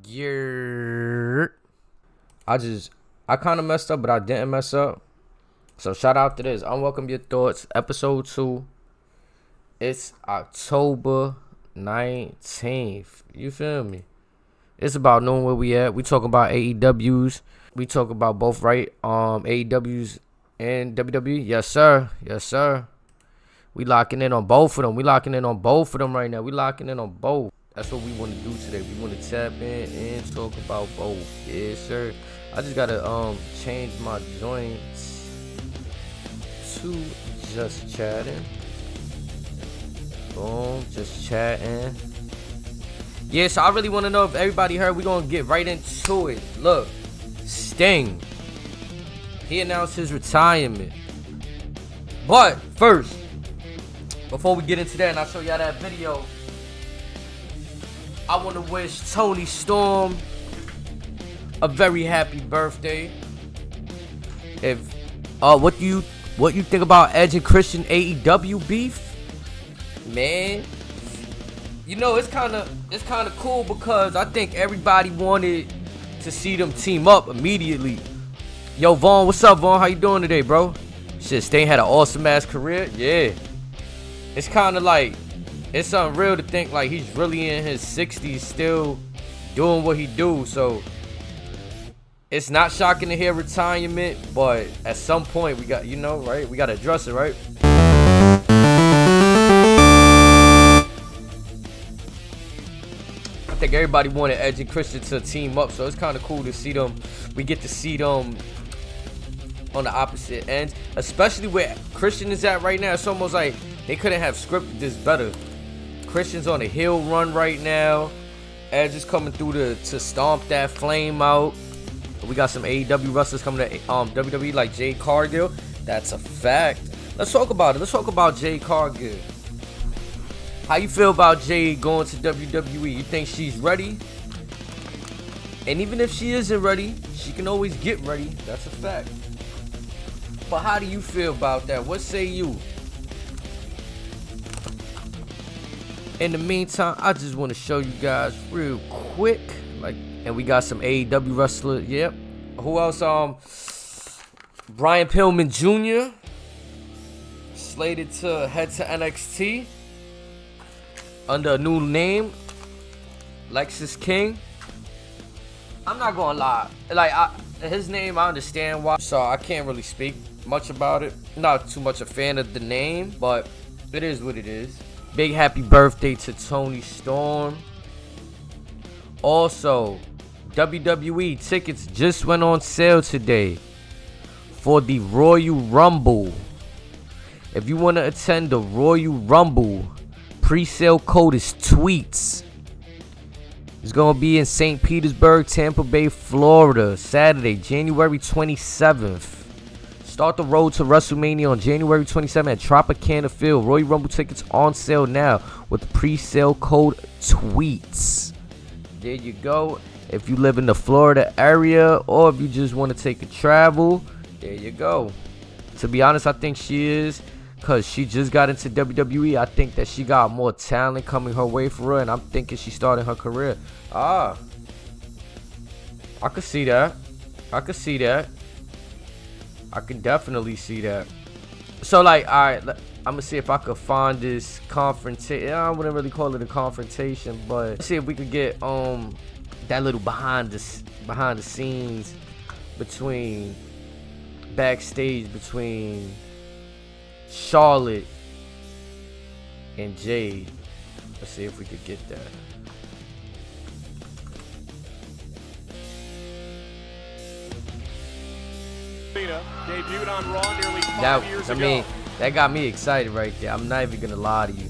Yeah. I kind of messed up, but I didn't mess up. So shout out to this. Unwelcome Your Thoughts, episode 2. It's October 19th. You feel me? It's about knowing where we at. We talk about AEWs. We talk about both, right? AEWs and WWE. Yes, sir. Yes, sir. We locking in on both of them. We locking in on both of them right now. We locking in on both. That's what we want to do today. We want to tap in and talk about both. Yes, sir. I just gotta change my joints to just chatting. Boom, just chatting. Yeah, so I really want to know if everybody heard. We're gonna get right into it. Look, Sting, he announced his retirement. But first, before we get into that and I show y'all that video, I want to wish Toni Storm a very happy birthday. If what you think about Edge and Christian AEW beef? Man, you know, it's kind of cool because I think everybody wanted to see them team up immediately. Yo, Vaughn, what's up, Vaughn? How you doing today, bro? Shit, Sting had an awesome ass career. Yeah. It's kind of like, it's unreal to think like he's really in his 60s still doing what he do. So it's not shocking to hear retirement, but at some point we got, you know, right? We got to address it, right? I think everybody wanted Edge and Christian to team up, so it's kind of cool to see them. We get to see them on the opposite ends, especially where Christian is at right now. It's almost like they couldn't have scripted this better. Christian's on a heel run right now. Edge is coming through to stomp that flame out. We got some AEW wrestlers coming to WWE like JADE CARGILL. That's a fact. Let's talk about it. Let's talk about JADE CARGILL. How you feel about JADE going to WWE? You think she's ready? And even if she isn't ready, she can always get ready. That's a fact. But how do you feel about that? What say you? In the meantime, I just want to show you guys real quick, and we got some AEW wrestlers. Yep. Who else? Brian Pillman Jr. slated to head to NXT under a new name, Lexis King. I'm not gonna lie, his name, I understand why, so I can't really speak much about it. Not too much a fan of the name, but it is what it is. Big happy birthday to Toni Storm. Also, WWE tickets just went on sale today for the Royal Rumble. If you want to attend the Royal Rumble, pre-sale code is TWEETS. It's going to be in St. Petersburg, Tampa Bay, Florida, Saturday, January 27th. Start the road to WrestleMania on January 27th at Tropicana Field. Royal Rumble tickets on sale now with the pre-sale code TWEETS. There you go. If you live in the Florida area or if you just want to take a travel, there you go. To be honest, I think she is, because she just got into WWE. I think that she got more talent coming her way for her, and I'm thinking she's starting her career. I could see that. I could see that. I can definitely see that. So, like, alright, I'm gonna see if I could find this confrontation. I wouldn't really call it a confrontation, but let's see if we could get that little behind the scenes backstage between Charlotte and JADE. Let's see if we could get that. Debuted on Raw nearly 5 years ago. That got me excited right there. I'm not even gonna lie to you.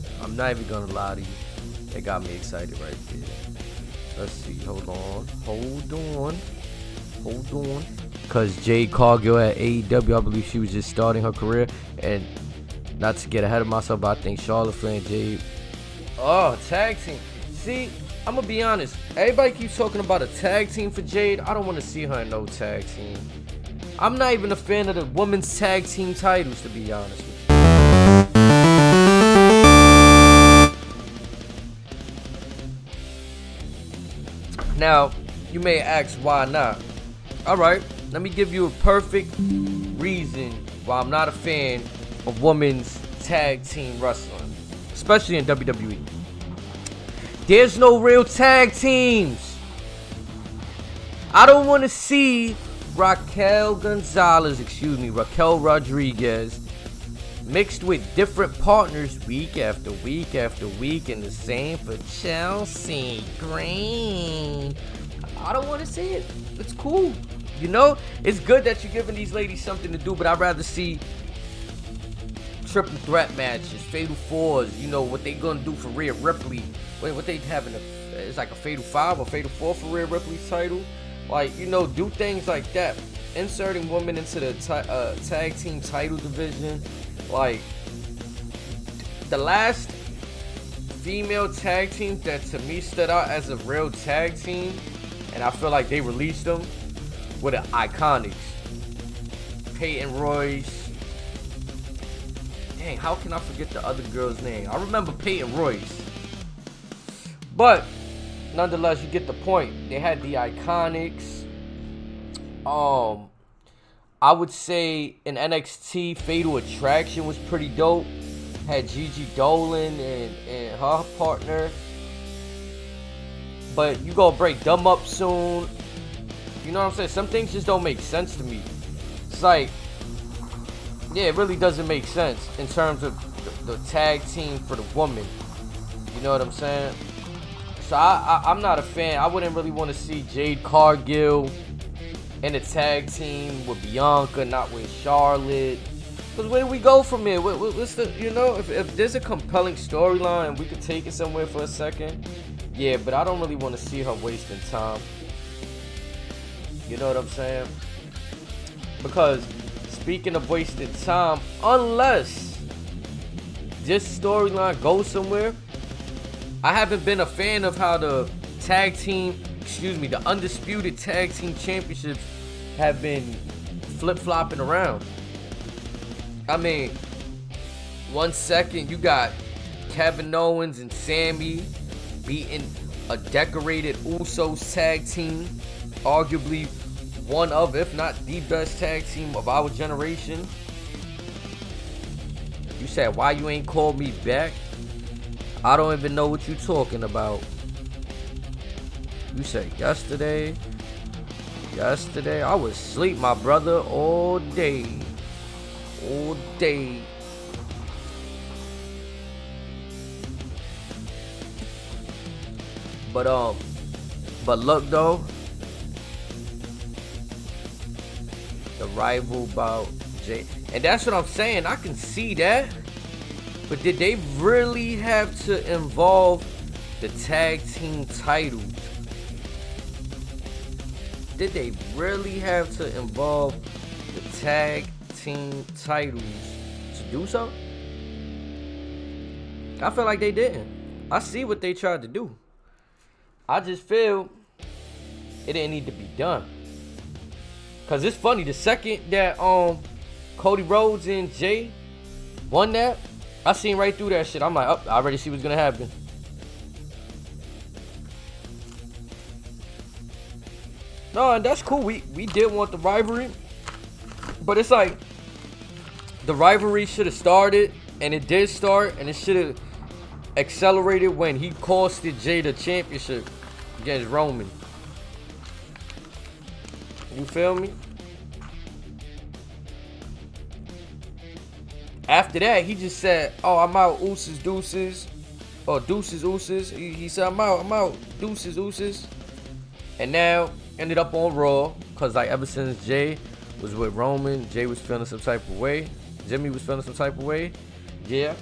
That got me excited right there. Let's see. Hold on. Because JADE CARGILL at AEW, I believe she was just starting her career. And not to get ahead of myself, but I think Charlotte Flair and JADE. Oh, tag team. See, I'm gonna be honest. Everybody keeps talking about a tag team for JADE. I don't want to see her in no tag team. I'm not even a fan of the women's tag team titles, to be honest with you. Now, You may ask why not. Alright, let me give you a perfect reason why I'm not a fan of women's tag team wrestling, especially in WWE. There's no real tag teams. I don't want to see Raquel Rodriguez mixed with different partners week after week after week, and the same for Chelsea Green. I don't want to see it. It's cool. You know, it's good that you're giving these ladies something to do, but I'd rather see triple threat matches, fatal fours, you know, what they gonna do for Rhea Ripley. What they having, it's like a fatal 5 or fatal 4 for Rhea Ripley's title. Like, you know, do things like that. Inserting women into the tag team title division. Like, the last female tag team that to me stood out as a real tag team, and I feel like they released them, were the Iconics. Peyton Royce. Dang, how can I forget the other girl's name? I remember Peyton Royce. But, nonetheless, you get the point. They had the Iconics. I would say in NXT, Fatal Attraction was pretty dope. Had Gigi Dolan and her partner. But you gonna break them up soon. You know what I'm saying? Some things just don't make sense to me. It's like, yeah, it really doesn't make sense in terms of the tag team for the woman. You know what I'm saying? So I'm not a fan. I wouldn't really want to see Jade Cargill in a tag team with Bianca, not with Charlotte. Because where do we go from here? What's the, you know, if there's a compelling storyline and we could take it somewhere for a second, yeah, but I don't really want to see her wasting time. You know what I'm saying? Because speaking of wasting time, unless this storyline goes somewhere, I haven't been a fan of how the the Undisputed Tag Team Championships have been flip-flopping around. I mean, 1 second you got Kevin Owens and Sammy beating a decorated Usos tag team, arguably one of, if not the best tag team of our generation. You said, why you ain't called me back? I don't even know what you talking about. You said yesterday. I was asleep, my brother, all day. But look though, the rival bout Jay, and that's what I'm saying. I can see that, but did they really have to involve the tag team titles? Did they really have to involve the tag team titles to do so? I feel like they didn't. I see what they tried to do. I just feel it didn't need to be done. Cause it's funny, the second that Cody Rhodes and Jay won that, I seen right through that shit. I'm like, oh, I already see what's gonna happen. No, and that's cool. We did want the rivalry, but it's like the rivalry should have started, and it did start, and it should have accelerated when he costed Jay the championship against Roman. You feel me? After that, he just said, "Oh, I'm out, deuces, or deuces." He said, "I'm out, deuces." And now ended up on Raw, cause like ever since Jay was with Roman, Jay was feeling some type of way. Jimmy was feeling some type of way. Yeah.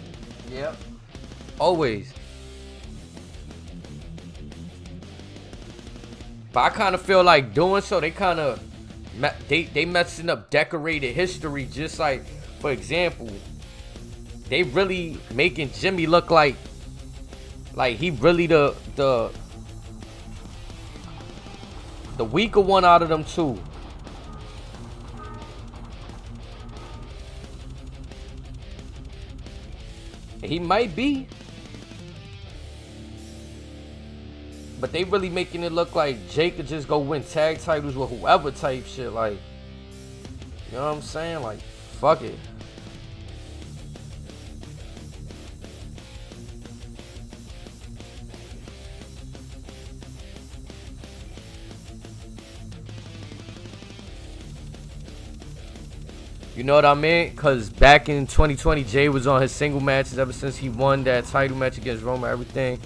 Always. But I kind of feel like doing so, they kind of they messing up decorated history. Just like, for example, they really making Jimmy look like he really the weaker one out of them two. He might be. But they really making it look like Jay could just go win tag titles with whoever type shit. Like, you know what I'm saying? Like, fuck it. You know what I mean? Because back in 2020, Jay was on his single matches ever since he won that title match against Roman. Everything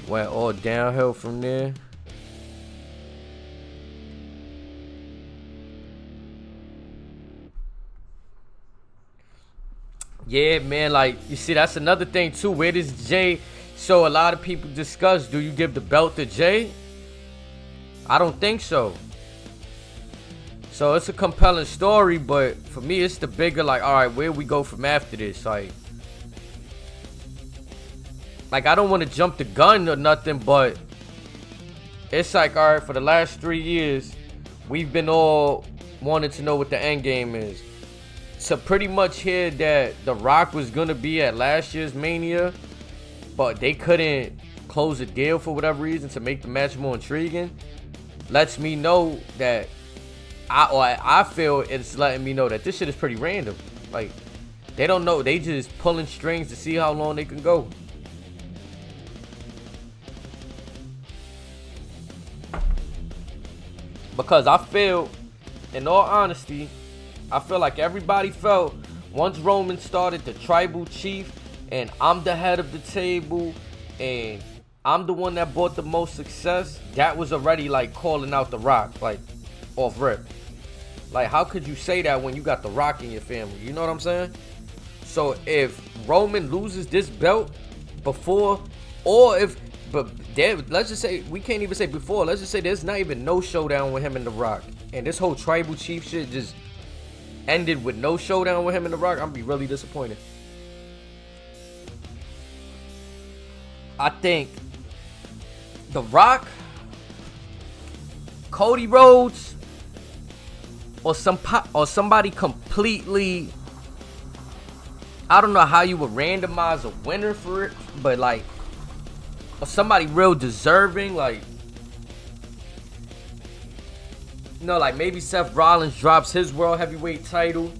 went all downhill from there. Yeah, man, like, you see, that's another thing, too. Where does Jay... So, a lot of people discuss, do you give the belt to Jay? I don't think so. So it's a compelling story, but for me, it's the bigger, like, all right, where we go from after this? Like I don't want to jump the gun or nothing, but it's like, all right, for the last 3 years, we've been all wanting to know what the end game is. So pretty much hear that The Rock was going to be at last year's Mania, but they couldn't close a deal for whatever reason to make the match more intriguing, lets me know that I feel it's letting me know that this shit is pretty random. Like, they don't know. They just pulling strings to see how long they can go. Because I feel, in all honesty, I feel like everybody felt once Roman started the tribal chief and I'm the head of the table and I'm the one that brought the most success, that was already like calling out The Rock, like, off rip. Like, how could you say that when you got The Rock in your family? You know what I'm saying? So if Roman loses this belt before, or if, but let's just say, we can't even say before, let's just say there's not even no showdown with him and The Rock, and this whole tribal chief shit just ended with no showdown with him and The Rock, I'm gonna be really disappointed. I think The Rock, Cody Rhodes, or somebody completely, I don't know how you would randomize a winner for it, but like, or somebody real deserving, like, you know, like maybe Seth Rollins drops his world heavyweight title.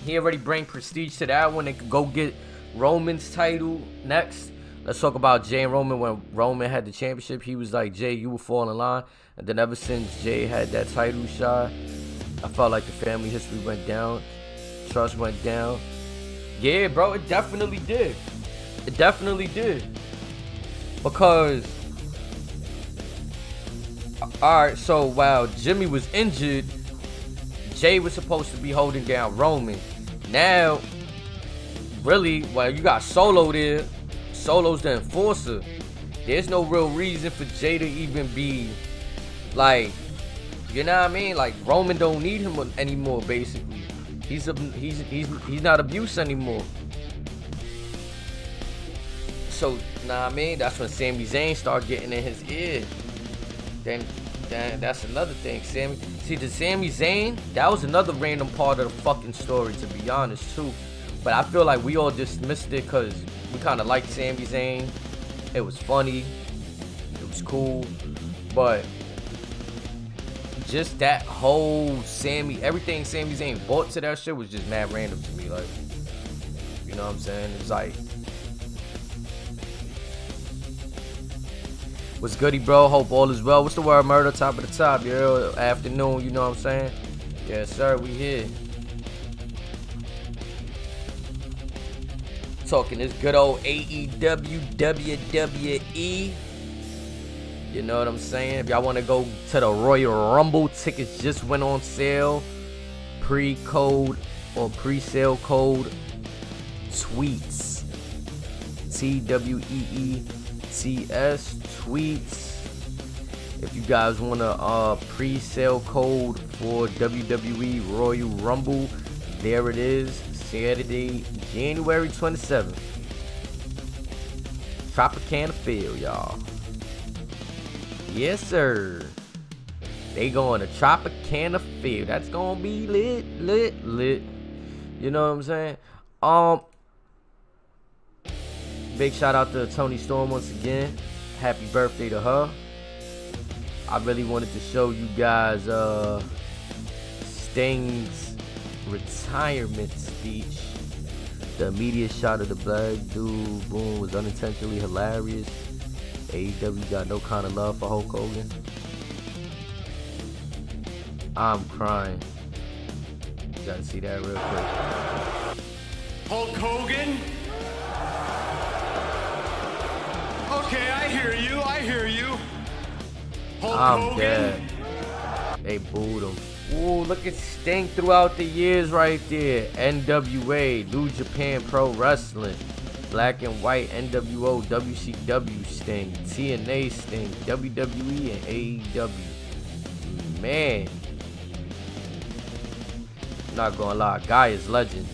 He already bring prestige to that one. They could go get Roman's title next. Let's talk about Jay and Roman. When Roman had the championship, he was like, Jay, you will fall in line. And then ever since Jay had that title shot, I felt like the family history went down. Trust went down. Yeah, bro, it definitely did. It definitely did. Because, alright, so while Jimmy was injured, Jay was supposed to be holding down Roman. Now, really, while you got Solo there, Solo's the enforcer. There's no real reason for Jay to even be, like, you know what I mean? Like, Roman don't need him anymore, basically. He's not abuse anymore. So, nah, I mean, that's when Sami Zayn started getting in his ear. Then that's another thing. The Sami Zayn, that was another random part of the fucking story, to be honest, too. But I feel like we all dismissed it because we kind of liked Sami Zayn. It was funny. It was cool. But just that whole everything Sami Zayn brought to that shit was just mad random to me. Like, you know what I'm saying? It's like, what's goody, bro? Hope all is well. What's the word, murder? Top of the top, yo. Afternoon, you know what I'm saying? Yes, sir, we here. Talking this good old AEW, WWE. You know what I'm saying? If y'all want to go to the Royal Rumble, tickets just went on sale. Pre-code or pre-sale code TWEETS. TWEETS tweets. If you guys want a pre-sale code for WWE Royal Rumble, there it is. Saturday, January 27th. Tropicana Field, y'all. Yes, sir. They going to Tropicana Field. That's gonna be lit. You know what I'm saying? Big shout out to Tony Storm once again. happy birthday to her. I really wanted to show you guys Sting's retirement speech. The immediate shot of the black dude, boom, was unintentionally hilarious. AEW got no kind of love for Hulk Hogan. I'm crying. You gotta see that real quick. Hulk Hogan? Okay, I hear you. Hulk I'm Hogan? dead. They booed him. Ooh, look at Sting throughout the years right there. NWA, New Japan Pro Wrestling, Black and White, NWO, WCW Sting, TNA Sting, WWE, and AEW. Man. Not gonna lie, guy is legend.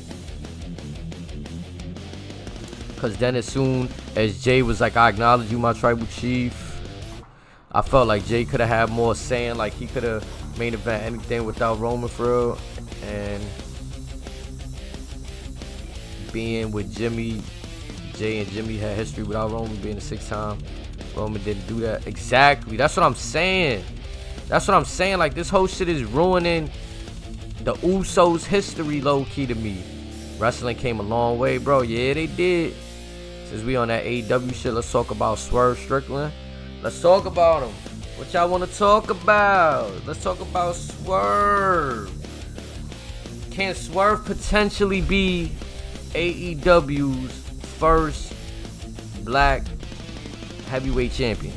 Cause then as soon as Jay was like, I acknowledge you, my tribal chief, I felt like Jay could have had more saying, like he could have main event anything without Roman for real. And being with Jimmy, Jay and Jimmy had history without Roman being the 6th time. Roman didn't do that. Exactly. That's what I'm saying. Like this whole shit is ruining the Usos' history low key to me. Wrestling came a long way, bro. Yeah, they did. Since we on that AEW shit, let's talk about Swerve Strickland. Let's talk about him. What y'all want to talk about? Let's talk about Swerve. Can Swerve potentially be AEW's first black heavyweight champion?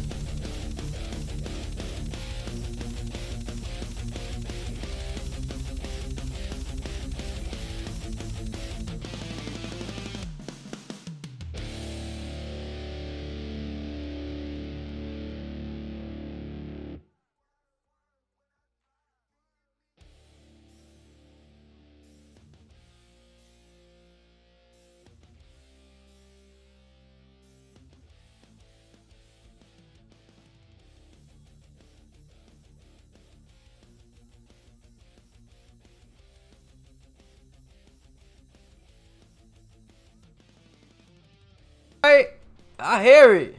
I hear it.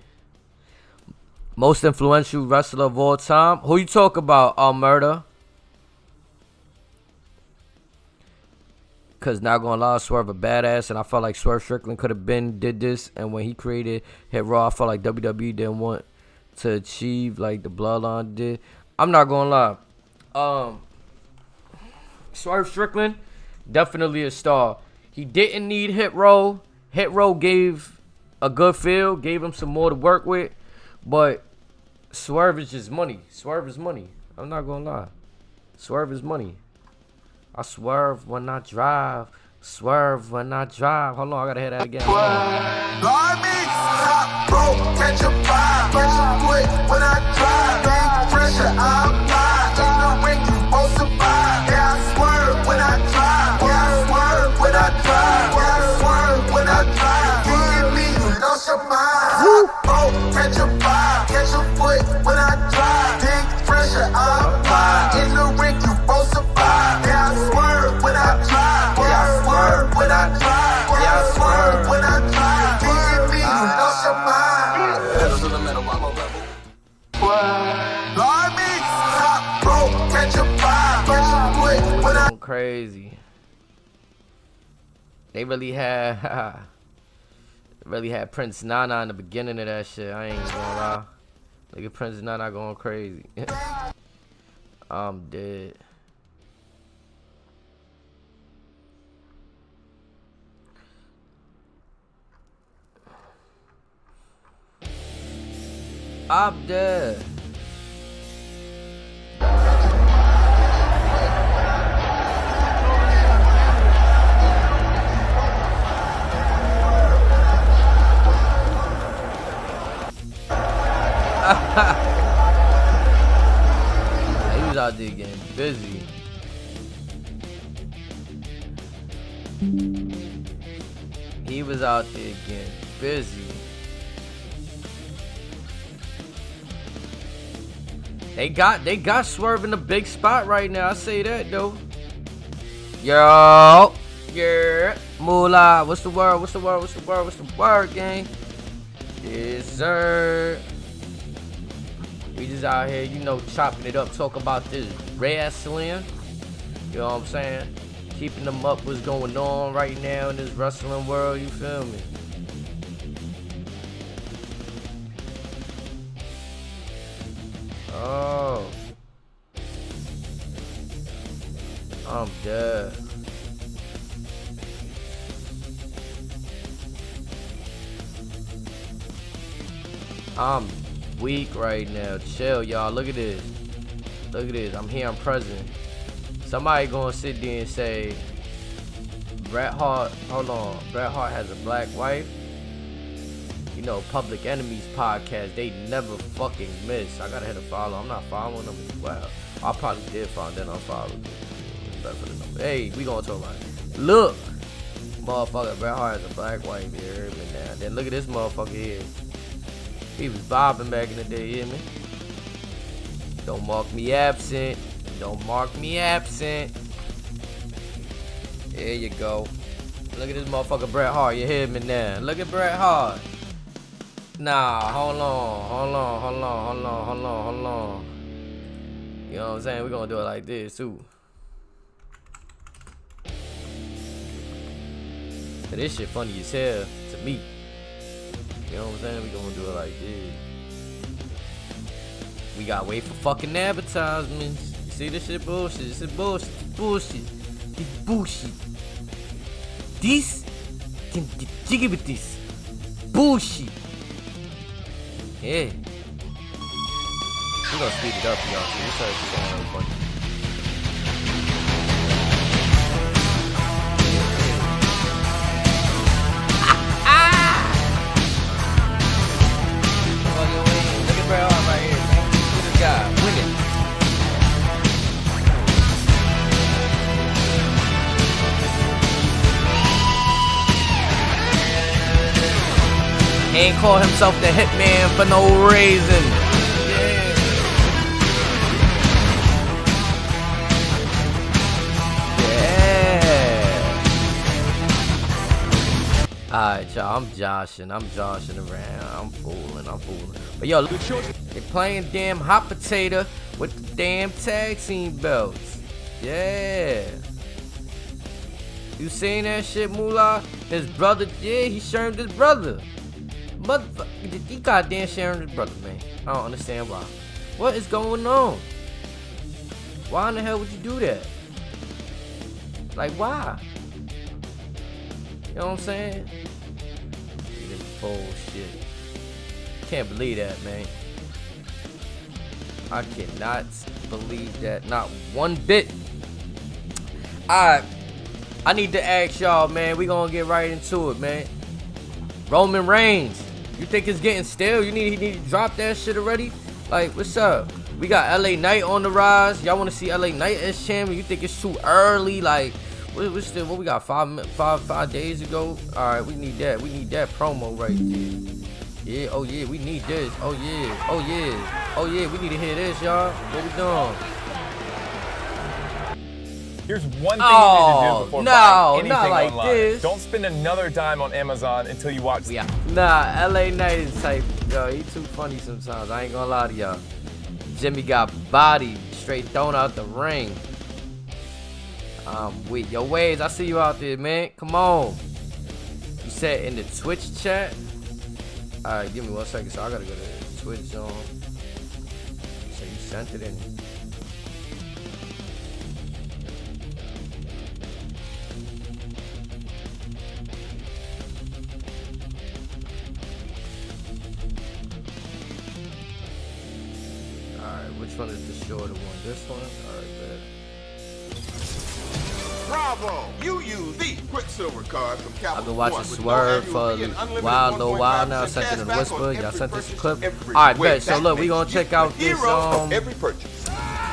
Most influential wrestler of all time. Who you talk about? Murder. Cause not gonna lie, Swerve a badass, and I felt like Swerve Strickland could have did this. And when he created Hit Raw, I felt like WWE didn't want to achieve like the Bloodline did. I'm not gonna lie. Swerve Strickland, definitely a star. He didn't need Hit Row. Hit Row gave a good feel, gave him some more to work with, but Swerve is just money. Swerve is money. I'm not gonna lie. Swerve is money. I swerve when I drive. Swerve when I drive. Hold on, I gotta hear that again. Catch a vibe, catch a foot when I drive. Big pressure, I'm blind. In the ring, you both survive. Yeah, I swerve when I drive. Yeah, I swerve when I drive. Yeah, I swerve when I drive. Give me, you lost your mind. Catch a vibe, catch a foot when I drive. Big pressure, I'm blind. In the ring, you both survive. Yeah, I swerve when I drive. Yeah, I swerve when I drive. Yeah, I swerve when I drive. Give me, you lost your mind. Crazy. They really had Prince Nana in the beginning of that shit. I ain't gonna lie. Look at Prince Nana going crazy. I'm dead. I'm dead. He was out there getting busy. He was out there getting busy. They got Swerve in a big spot right now. I say that though. Yo, yeah, moolah. What's the word? What's the word, gang? Yes, sir. We just out here, you know, chopping it up, talking about this wrestling. You know what I'm saying? Keeping them up what's going on right now in this wrestling world, you feel me? Oh. I'm dead. I'm weak right now. Chill, y'all. Look at this. Look at this. I'm here. I'm present. Somebody gonna sit there and say, Bret Hart, hold on. Bret Hart has a black wife. You know, Public Enemies podcast, they never fucking miss. I gotta hit a follow. I'm not following them as well. I probably did follow, then unfollowed them. Hey, we gonna talk about it. Look, motherfucker, Bret Hart has a black wife here. Now. Then look at this motherfucker here. He was vibing back in the day, you hear me? Don't mark me absent. Don't mark me absent. There you go. Look at this motherfucker Bret Hart. You hear me now? Look at Bret Hart. Nah, hold on. You know what I'm saying? We're gonna do it like this too. But this shit funny as hell to me. You know what I'm saying? We gonna do it like this. We gotta wait for fucking advertisements. You see this shit bullshit? This is bullshit. Bullshit. This bullshit. This can get jiggy with this. Bullshit. Yeah. We gonna speed it up for y'all too. This is funny. Look at Bret Hart right here, man. Look at this guy winning. He ain't call himself the Hitman for no reason. Yeah. Alright, y'all. I'm joshing around. I'm fooling. But yo, they playing damn hot potato with the damn tag team belts. Yeah. You seen that shit, Moolah? His brother, yeah, he shamed his brother. Motherfucker, he goddamn sharing his brother, man. I don't understand why. What is going on? Why in the hell would you do that? Like, why? You know what I'm saying? This bullshit. Can't believe that, man. I cannot believe that. Not one bit. Alright. I need to ask y'all, man. We gonna get right into it, man. Roman Reigns. You think it's getting stale? He need to drop that shit already? Like, what's up? We got LA Knight on the rise. Y'all want to see LA Knight as champion? You think it's too early? Like, what we got? 5 days ago? All right, we need that. We need that promo right there. Yeah, oh yeah, we need this. Oh yeah, we need to hear this, y'all. What we doing? Here's one thing you need to do before buying anything not like online. this. Don't spend another dime on Amazon until you watch. Yeah. Nah, LA Knight is type. Yo, he too funny sometimes. I ain't gonna lie to y'all. Jimmy got bodied, straight thrown out the ring. With your ways, I see you out there, man. Come on. You said in the Twitch chat. All right, give me 1 second. So I gotta go to Twitch zone. So you sent it in. Which one is the shorter one? This one? Alright, bet. Bravo! You use the Quicksilver card from Capital I've been watching One with Swerve no for annual fee and a unlimited little while now. 1.5% Sent it in cashback Whisper. on Y'all every sent this purchase clip. every Alright, week. bet. So look, we gonna That check out makes you this heroes of every purchase.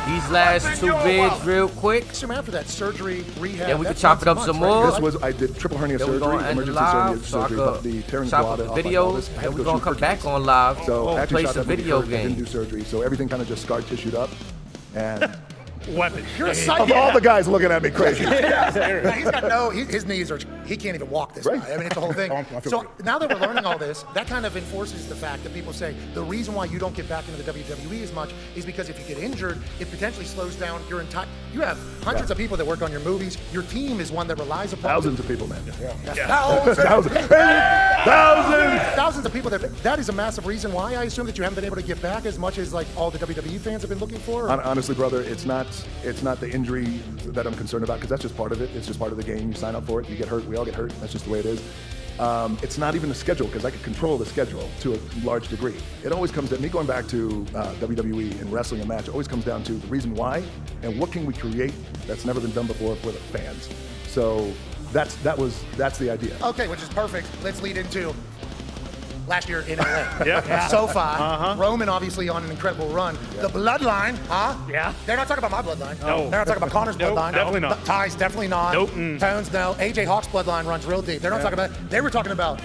these last two vids real quick. Soon after that surgery, rehab. Then we can chop it up some more. This was, I did triple hernia Then we're surgery, gonna end emergency live, so I surgery, but the could tearing chop quad up the off my video, pelvis. I had and to we're go gonna shoot come for back kids. on live. So after Play shot some that movie video first, I didn't do games. surgery, so everything kind of just scar tissued up. And weapon. You're a Of psycho. all the guys looking at me crazy. Yeah, he's got his knees are, he can't even walk this Right. guy. I mean, it's the whole thing. I feel So great. now that we're learning all this, that kind of enforces the fact that people say the reason why you don't get back into the WWE as much is because if you get injured, it potentially slows down your entire, you have hundreds of people that work on your movies. Your team is one that relies upon. Thousands of people, man. Thousands of people. That is a massive reason why I assume that you haven't been able to get back as much as like all the WWE fans have been looking for. Honestly, brother, it's not the injury that I'm concerned about because that's just part of it. It's just part of the game. You sign up for it. You get hurt. We all get hurt. That's just the way it is. It's not even the schedule because I can control the schedule to a large degree. It always comes to me going back to WWE and wrestling a match. It always comes down to the reason why and what can we create that's never been done before for the fans. So that's the idea. Okay, which is perfect. Let's lead into last year in LA. Yeah. SoFi. Roman obviously on an incredible run. The bloodline, huh? Yeah. They're not talking about my bloodline. No. They're not talking about Connor's Nope, bloodline. definitely not. Ty's definitely not. Nope. Tones, no. AJ Hawk's bloodline runs real deep. They're not talking about, they were talking about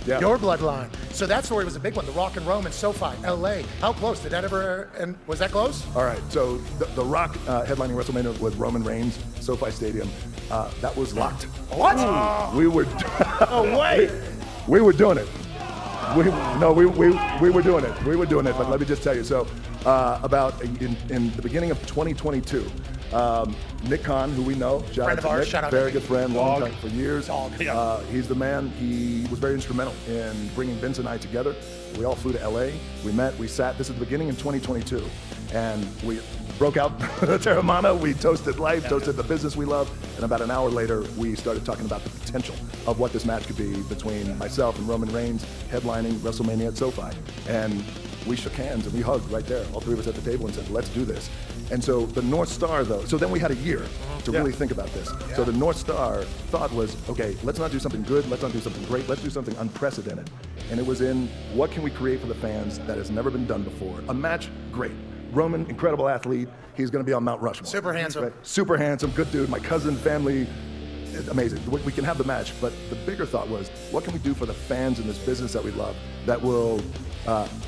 your bloodline. So that story was a big one. The Rock and Roman, SoFi, LA. How close? Did that ever, and was that close? All right, so the Rock headlining WrestleMania with Roman Reigns, SoFi Stadium, that was locked. What? We were. Oh, wait. We were doing it. We were doing it. We were doing it. But let me just tell you. So, about in the beginning of 2022, Nick Khan, who we know, Friend of ours, shout out very Nick. good friend, long Dog. time for years. Dog. He's the man. He was very instrumental in bringing Vince and I together. We all flew to LA. We met. We sat. This is the beginning in 2022, and we broke out Terramana. We toasted life, toasted the business we love, and about an hour later, we started talking about the potential of what this match could be between myself and Roman Reigns headlining WrestleMania at SoFi. And we shook hands and we hugged right there, all three of us at the table, and said, let's do this. And so the North Star, though, so then we had a year to really think about this. So the North Star thought was, okay, let's not do something good, let's not do something great, let's do something unprecedented. And it was in what can we create for the fans that has never been done before. A match, great. Roman, incredible athlete. He's going to be on Mount Rushmore. Super handsome. Right? Super handsome, good dude. My cousin, family, amazing. We can have the match, but the bigger thought was, what can we do for the fans in this business that we love that will,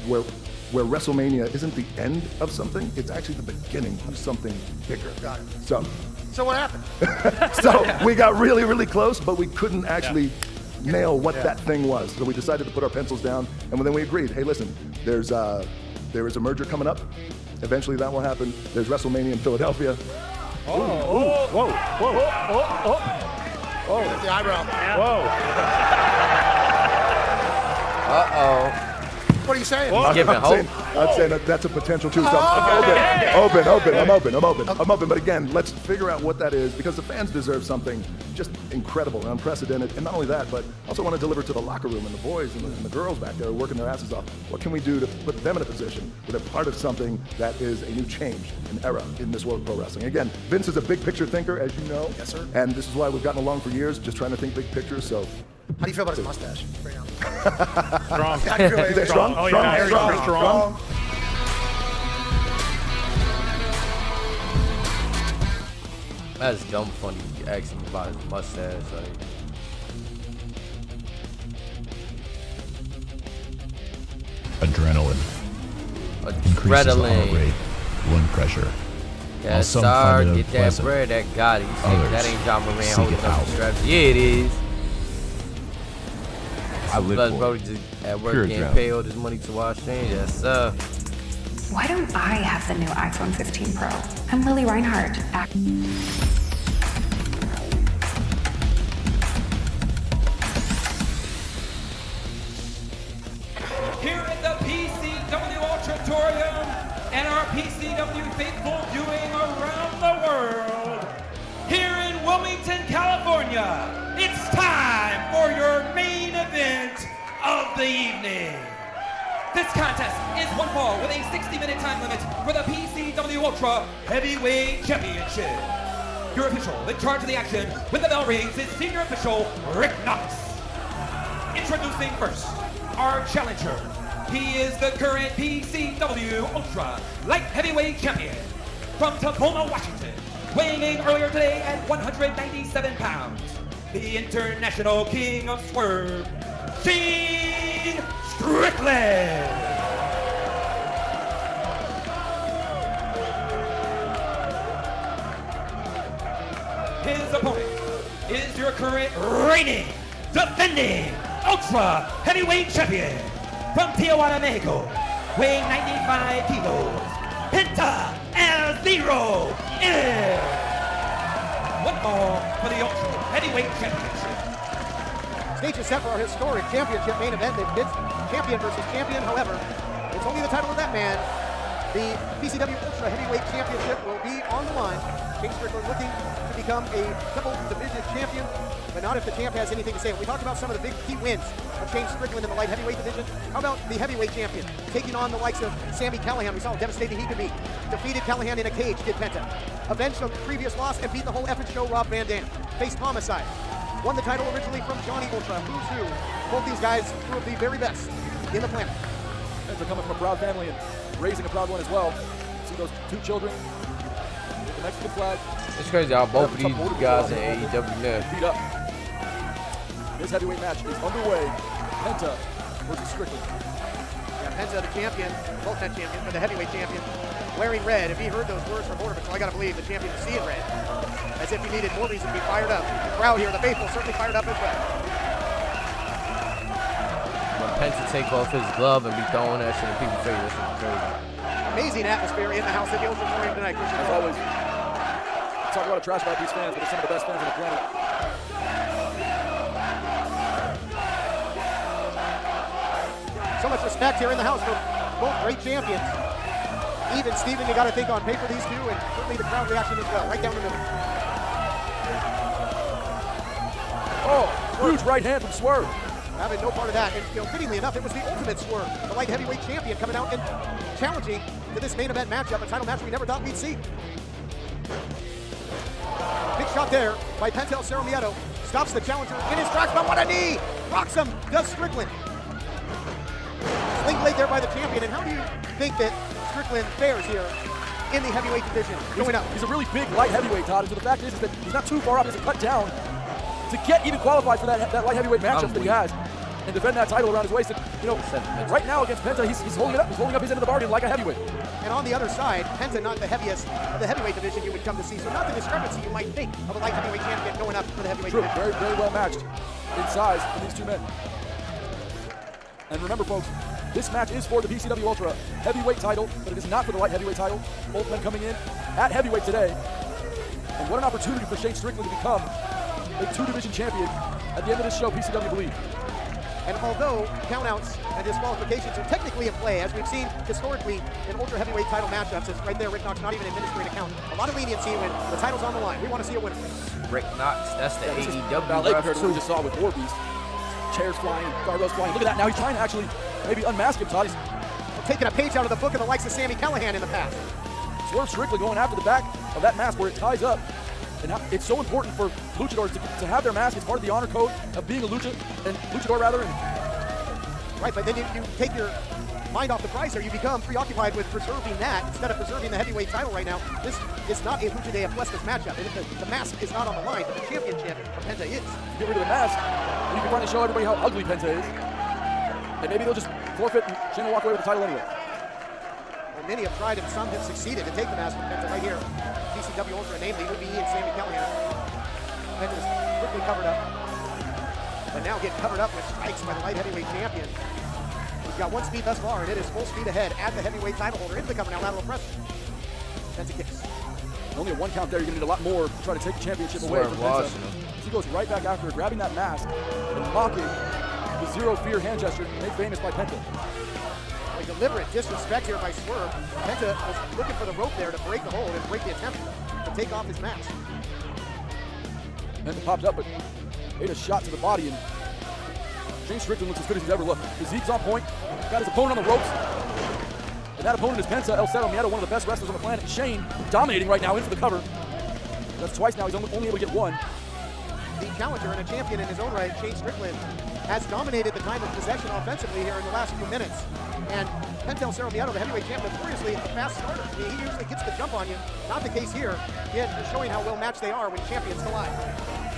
where WrestleMania isn't the end of something, it's actually the beginning of something bigger. Got it. So what happened? so we got really, really close, but we couldn't actually nail what that thing was. So we decided to put our pencils down, and then we agreed, hey, listen, there is a merger coming up. Eventually that will happen. There's WrestleMania in Philadelphia. Whoa. The eyebrow. Uh-oh. What are you saying? He's giving hope. I'd say that's a potential too. So I'm open. But again, let's figure out what that is because the fans deserve something just incredible and unprecedented. And not only that, but also want to deliver to the locker room and the boys and the girls back there working their asses off. What can we do to put them in a position where they're part of something that is a new change, an era in this world of pro wrestling? Again, Vince is a big picture thinker, as you know. Yes, sir. And this is why we've gotten along for years, just trying to think big picture. So. How do you feel about his mustache right now? Strong. Strong? Oh, yeah. Very strong. That's dumb funny. You asking me about his mustache, like. Adrenaline. Increases the heart rate, lung pressure. Yes, some sir. find it Get that unpleasant. bread, that got it. You think Others that ain't John Moran seek holding it up out. the straps? Yeah, it is. I live Plus, for bro, it. just at work Pure getting adrenaline. paid all this money to watch things. Yes, sir. Why don't I have the new iPhone 15 Pro? I'm Lily Reinhardt. Here at the PCW Auditorium and our PCW faithful viewing around the world. Here in Wilmington, California, it's time for your main event of the evening. This contest is one fall with a 60-minute time limit for the PCW Ultra Heavyweight Championship. Your official in charge of the action when the bell rings is senior official Rick Knox. Introducing first, our challenger. He is the current PCW Ultra Light Heavyweight Champion from Tacoma, Washington, weighing in earlier today at 197 pounds. The International King of Swerve, Gene Strickland. current reigning, defending Ultra Heavyweight Champion from Tijuana, Mexico, weighing 95 kilos, Penta El Zero is one more for the Ultra Heavyweight Championship. Stage is set for our historic championship main event. It's champion versus champion. However, it's only the title of that man. The PCW Ultra Heavyweight Championship will be on the line. Shane Strickland looking to become a double division champion, but not if the champ has anything to say. We talked about some of the big key wins of Shane Strickland in the light heavyweight division. How about the heavyweight champion? Taking on the likes of Sami Callihan. We saw how devastating he could be. Defeated Callihan in a cage, did Penta. Avenged a previous loss and beat the whole effing show, Rob Van Dam. Faced Homicide. Won the title originally from Johnny Ultra. Who's who? Both these guys were the very best in the planet. Penta coming from a proud family and raising a proud one as well. See those two children with the Mexican flag. It's crazy how both of these guys in AEW now. Beat up. This heavyweight match is underway. Penta versus Strickland. Yeah, Penta the champion, both that champion, but the heavyweight champion, wearing red. If he heard those words from Border Patrol, I gotta believe the champion is seeing red. As if he needed more reason to be fired up. The crowd here, the faithful, certainly fired up as well. When Penta take off his glove and be throwing that shit in people's face, that's crazy. Amazing atmosphere in the house at the Ultratorium tonight, Christian. As always, talk a lot of trash about these fans, but they're some of the best fans on the planet. So much respect here in the house for both great champions. Even Steven, you got to think on paper these two, and certainly the crowd reaction as well, right down the middle. Oh, huge right hand from Swerve. Having no part of that, and fittingly enough, it was the ultimate Swerve, the light heavyweight champion, coming out and challenging to this main event matchup, a title match we never thought we'd see. Big shot there by Penta El Zero Miedo. Stops the challenger in his tracks, but what a knee! Rocks him, does Strickland. Sling blade there by the champion, and how do you think that Strickland fares here in the heavyweight division going up? He's a really big light heavyweight, Todd, and so the fact is that he's not too far off. He has to cut down to get even qualified for that light heavyweight matchup that he has and defend that title around his waist. And, you know, right now against Penta, he's holding it up. He's holding up his end of the bargain like a heavyweight. And on the other side, Penta not the heaviest of the heavyweight division you would come to see. So not the discrepancy you might think of a light heavyweight champion going up for the heavyweight division. Very, very well matched in size for these two men. And remember, folks, this match is for the PCW Ultra heavyweight title, but it is not for the light heavyweight title. Both men coming in at heavyweight today. And what an opportunity for Shane Strickland to become a two-division champion at the end of this show, PCW Believe. And although countouts and disqualifications are technically in play, as we've seen historically in ultra heavyweight title matchups, it's right there, Rick Knox not even administering a count. A lot of leniency when the title's on the line. We want to see a winner. Rick Knox, that's the AEW ballet ref compared to what we just saw with War Beast. Chairs flying, guardrails flying. Look at that. Now he's trying to actually maybe unmask him, Todd. He's taking a page out of the book of the likes of Sami Callihan in the past. Swerve Strickland going after the back of that mask where it ties up. And it's so important for luchadors to have their mask. It's part of the honor code of being a luchador rather. Right, but then you take your mind off the prize here. You become preoccupied with preserving that instead of preserving the heavyweight title right now. This is not a Lucha de Apuestas matchup. The mask is not on the line, but the championship of Penta is. Get rid of the mask, and you can finally show everybody how ugly Penta is. And maybe they'll just forfeit and Shane will walk away with the title anyway. Well, many have tried and some have succeeded to take the mask from Penta right here. PCW Ultra, namely UBE and Sami Callihan. Penta's quickly covered up. But now getting covered up with strikes by the light heavyweight champion. He's got one speed thus far, and it is full speed ahead at the heavyweight title holder. Into the cover now, lateral pressure. Penta kicks. Only a one count there. You're going to need a lot more to try to take the championship away from Penta. He goes right back after it, grabbing that mask and mocking the zero fear hand gesture made famous by Penta. A deliberate disrespect here by Swerve. Penta was looking for the rope there to break the hold and break the attempt to take off his mask. Penta popped up, but made a shot to the body, and Shane Strickland looks as good as he's ever looked. Physique's on point, got his opponent on the ropes, and that opponent is Penta El Zero Miedo, one of the best wrestlers on the planet. Shane dominating right now in for the cover. That's twice now, he's only able to get one. The challenger and a champion in his own right, Shane Strickland, has dominated the time of possession offensively here in the last few minutes. And Penta El Zero Miedo, the heavyweight champ, notoriously a fast starter. I mean, he usually gets the jump on you. Not the case here, yet showing how well matched they are when champions collide.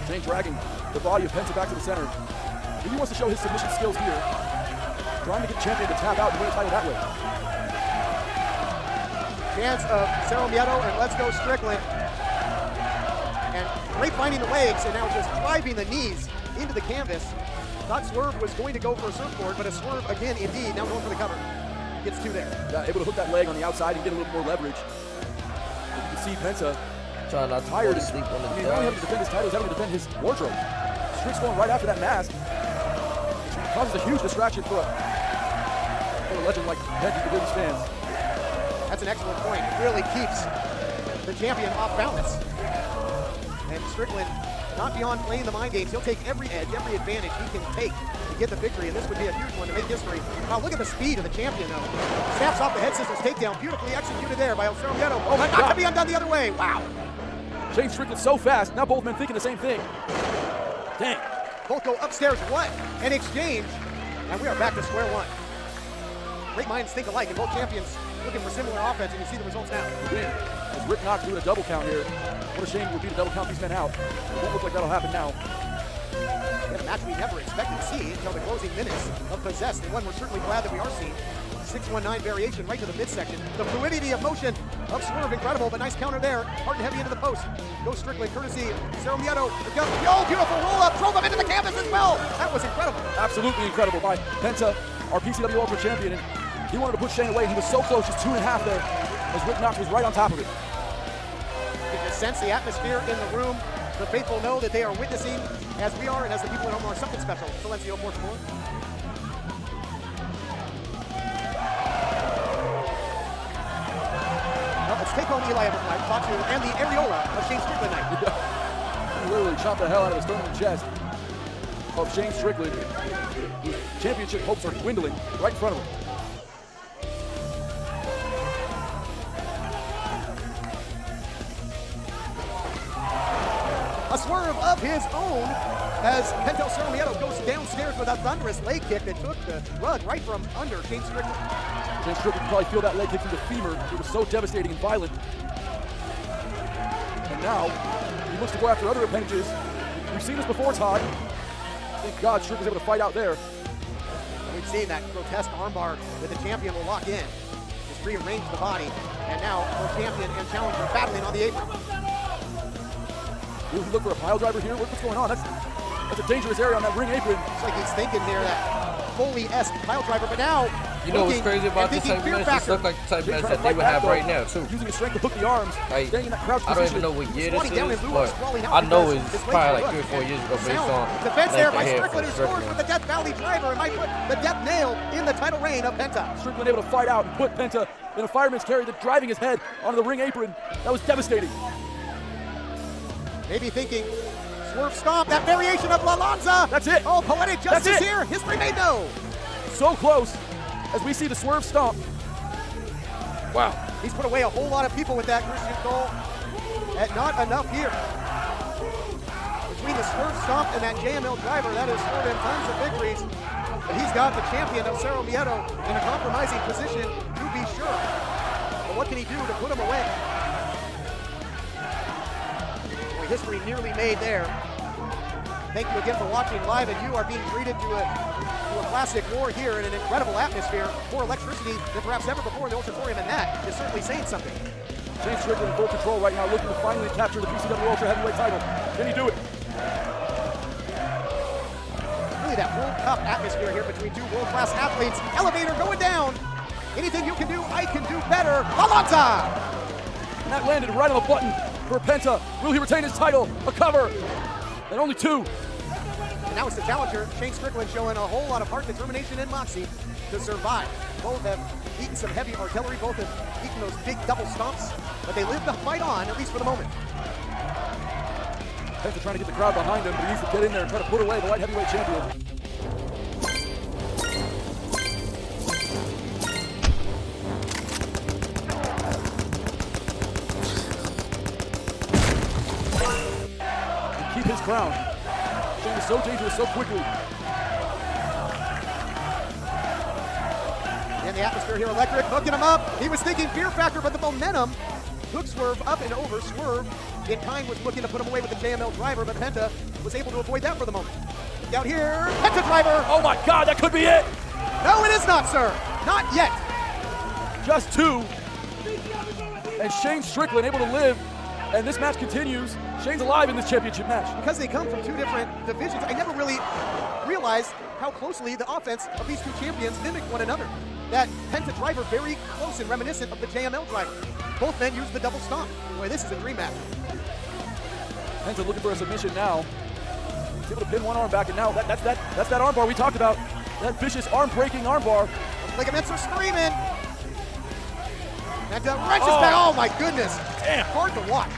Shane dragging the body of Penta back to the center. He wants to show his submission skills here. Trying to get the champion to tap out and win the title that way. Chance of Zero Miedo and let's go Strickland. And great finding the legs, and now just driving the knees into the canvas. Thought Swerve was going to go for a surfboard, but a Swerve again, indeed, now going for the cover. Gets two there. Able to hook that leg on the outside and get a little more leverage. And you can see Penta trying not to tired fall asleep on the He's not only having to defend his title, he's having to defend his wardrobe. Strick's going right after that mask. It causes a huge distraction for a legend like Penta to his fans. That's an excellent point. It really keeps the champion off balance. And Strickland, not beyond playing the mind games, he'll take every edge, every advantage he can take to get the victory, and this would be a huge one to make history. Wow, look at the speed of the champion, though. Snaps off the head scissors takedown, beautifully executed there by El Cerro. Oh, but not to be undone the other way. Wow. Shane Strickland so fast, now both men thinking the same thing. Dang. Both go upstairs, what? An exchange, and we are back to square one. Great minds think alike, and both champions looking for similar offense, and you see the results now. As Rick Knox doing a double count here. What a shame it would be to double count these men out. It won't look like that'll happen now. And a match we never expected to see until the closing minutes of Possessed, and one we're certainly glad that we are seeing. 619 variation right to the midsection. The fluidity of motion of Swerve, incredible, but nice counter there. Hard and heavy into the post. Goes Strickland, courtesy Cerro Miedo. Oh, beautiful roll up, drove him into the canvas as well. That was incredible. Absolutely incredible by Penta, our PCW Ultra Champion. And he wanted to push Shane away. He was so close, just 2.5 there, as Rick Knox was right on top of it. You can sense the atmosphere in the room. The faithful know that they are witnessing, as we are, and as the people at home are, something special. Silencio, por favor. Well, let's take home Eli Everfly, Fatu, and the areola of Shane Strickland night. He literally chopped the hell out of his sternum and chest of Shane Strickland, whose championship hopes are dwindling right in front of him. A swerve of his own as Pentel Cerro Miedo goes downstairs with a thunderous leg kick that took the rug right from under Shane Strickland. Shane Strickland could probably feel that leg kick through the femur. It was so devastating and violent. And now, he looks to go after other appendages. We've seen this before, Todd. Thank God Strickland's able to fight out there. We've seen that grotesque armbar that the champion will lock in. Just rearrange the body. And now, both champion and challenger battling on the apron. Will he look for a pile driver here? What's going on? That's a dangerous area on that ring apron. It's like he's thinking there that Foley-esque pile driver, but now you know what's crazy about this type of match? This look like the type of match that they would have right now, too. Using his strength to hook the arms, like, staying in that crouch I don't even know what year this is, but I know it's probably like 3 or 4 years ago based on defense there by Strickland, who scores with the Death Valley driver and might put the death nail in the title reign of Penta. Strickland able to fight out and put Penta in a fireman's carry, driving his head onto the ring apron. That was devastating. Maybe thinking, Swerve stomp, that variation of La Lanza. That's it. Oh, poetic justice here. History made no. So close as we see the Swerve stomp. Wow. He's put away a whole lot of people with that Christian Cole. And not enough here. Between the Swerve stomp and that JML driver, that has scored him tons of victories. But he's got the champion of Cerro Miedo in a compromising position, to be sure. But what can he do to put him away? History nearly made there. Thank you again for watching live, and you are being treated to a classic war here in an incredible atmosphere, more electricity than perhaps ever before in the Ultratorium, and that is certainly saying something. Shane Strickland in full control right now, looking to finally capture the PCW Ultra Heavyweight title. Can he do it? Really that World Cup atmosphere here between two world-class athletes. Elevator going down. Anything you can do, I can do better. Alonza! And that landed right on the button for Penta. Will he retain his title? A cover. And only 2. And now it's the challenger, Shane Strickland, showing a whole lot of heart, determination, and moxie to survive. Both have eaten some heavy artillery. Both have eaten those big double stomps. But they live the fight on, at least for the moment. Penta trying to get the crowd behind him, but he needs to get in there and try to put away the light heavyweight champion. His crown. Shane is so dangerous so quickly. And the atmosphere here electric, hooking him up. He was thinking fear factor, but the momentum took Swerve up and over. Swerve in kind was looking to put him away with the JML driver, but Penta was able to avoid that for the moment. Out here, Penta driver. Oh my God, that could be it. No, it is not, sir. Not yet. Just 2. And Shane Strickland able to live And this match continues. Shane's alive in this championship match. Because they come from two different divisions, I never really realized how closely the offense of these two champions mimic one another. That Penta driver very close and reminiscent of the JML driver. Both men use the double stomp. Boy, this is a dream match. Penta looking for a submission now. He's able to pin one arm back, and now that's that arm bar we talked about. That vicious arm-breaking arm bar. Ligaments are screaming. And wrenches back. Oh my goodness. Damn. Hard to watch.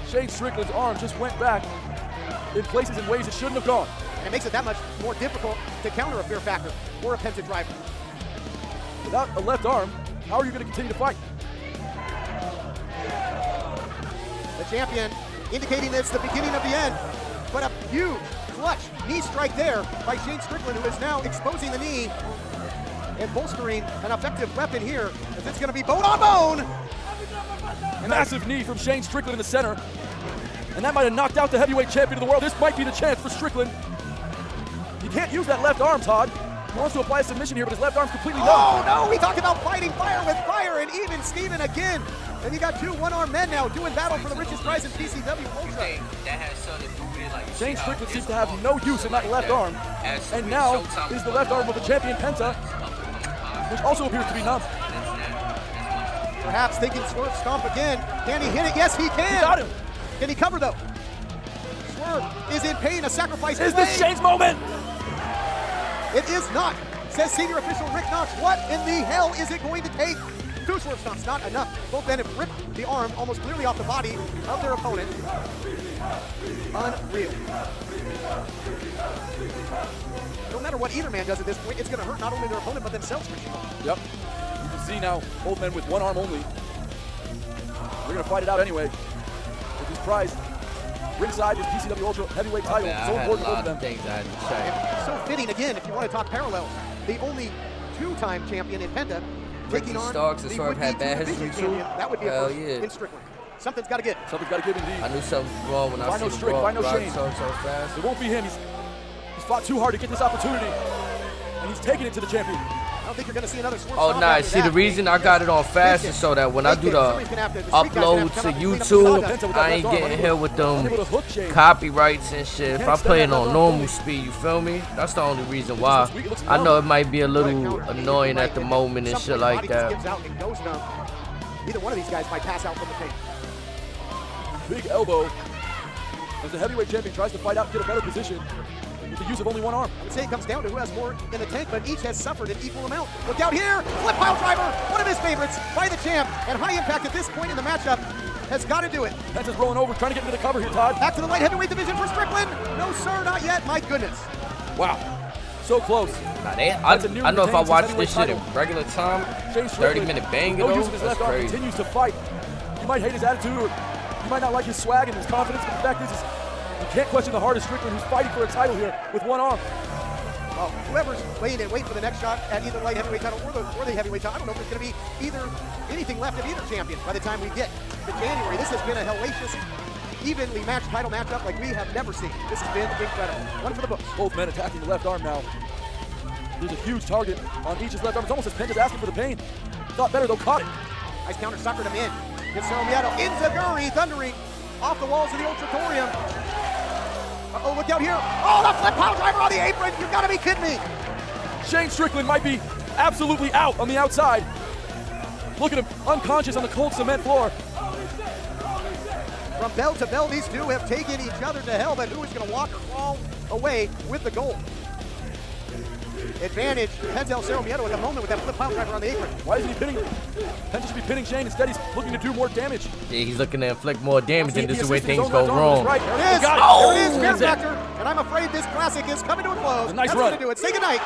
Shane Strickland's arm just went back in places and ways it shouldn't have gone. And it makes it that much more difficult to counter a fear factor or a Penta driver. Without a left arm, how are you going to continue to fight? The champion indicating it's the beginning of the end, but a huge clutch knee strike there by Shane Strickland, who is now exposing the knee and bolstering an effective weapon here, as it's going to be bone on bone. Massive knee from Shane Strickland in the center, and that might have knocked out the heavyweight champion of the world. This might be the chance for Strickland. He can't use that left arm, Todd. He wants to apply a submission here, but his left arm's completely numb. Oh no, we talked about fighting fire with fire, and even Steven again. And you got two one-armed men now doing battle for the richest prize in PCW Ultra. Shane Strickland seems to have no use in that left arm, and now is the left arm of the champion Penta, which also appears to be numb. Perhaps thinking Swerve stomp again. Can he hit it? Yes, he can. He got him. Can he cover though? Swerve is in pain. A sacrifice. Is this Shane's moment? It is not, says senior official Rick Knox. What in the hell is it going to take? Two Swerve stomps, not enough. Both men have ripped the arm almost clearly off the body of their opponent. Unreal. No matter what either man does at this point, it's going to hurt not only their opponent, but themselves for sure. Yep. You can see now both men with one arm only. They're going to fight it out anyway. With this prize ringside, this PCW Ultra heavyweight title. So important for both of them. So fitting again, if you want to talk parallels. The only two-time champion in Penta taking on Starks and the Swerve had bad division history too. That would be a first in Strickland. Something's got to give. Something's got to give indeed. I knew something was wrong when I saw the Rock so fast. It won't be him. He's fought too hard to get this opportunity, and he's taking it to the champion. I don't think you're going to see another Swerve. Oh, nice. See, the reason I got it on fast is so that when I do the upload to YouTube, I ain't getting hit with them copyrights and shit. If I play it on normal speed, you feel me? That's the only reason why. I know it might be a little annoying at the moment and shit like that. Either one of these guys might pass out from the pain. Big elbow as the heavyweight champion tries to fight out and get a better position with the use of only one arm. I would say it comes down to who has more in the tank, but each has suffered an equal amount. Look out here, flip pile driver, one of his favorites by the champ, and high impact at this point in the matchup has got to do it. Penta's rolling over, trying to get into the cover here, Todd. Back to the light heavyweight division for Strickland. No sir, not yet, my goodness. Wow, so close. I know if I watch this shit in regular time, 30-minute bang, no use of his left arm, continues to fight. You might hate his attitude, or you might not like his swag and his confidence, but the fact is you can't question the heart of Strickland, who's fighting for a title here with one arm. Well, whoever's waiting for the next shot at either light heavyweight title or the heavyweight title, I don't know if there's going to be anything left of either champion by the time we get to January. This has been a hellacious, evenly matched title matchup like we have never seen. This has been incredible. One for the books. Both men attacking the left arm now. There's a huge target on each's left arm. It's almost as Penta's asking for the pain. Thought better, though, caught it. Nice counter, suckered him in. Gets Mieto, Inzaguri thundering off the walls of the Ultratorium. Uh-oh, look out here. Oh, the flip pile driver on the apron. You've got to be kidding me. Shane Strickland might be absolutely out on the outside. Look at him, unconscious on the cold cement floor. From bell to bell, these two have taken each other to hell, but who is going to walk or crawl away with the gold? Advantage, Pentel Cerro Mieto at the moment with that flip pile driver on the apron. Why isn't he pinning him? Penta should be pinning Shane. Instead, he's looking to do more damage. Yeah, he's looking to inflict more damage, and this is where things go wrong. Right. There it is. Oh, there it is. Fear factor. And I'm afraid this classic is coming to a close. A nice That's run. going to do it. Say goodnight.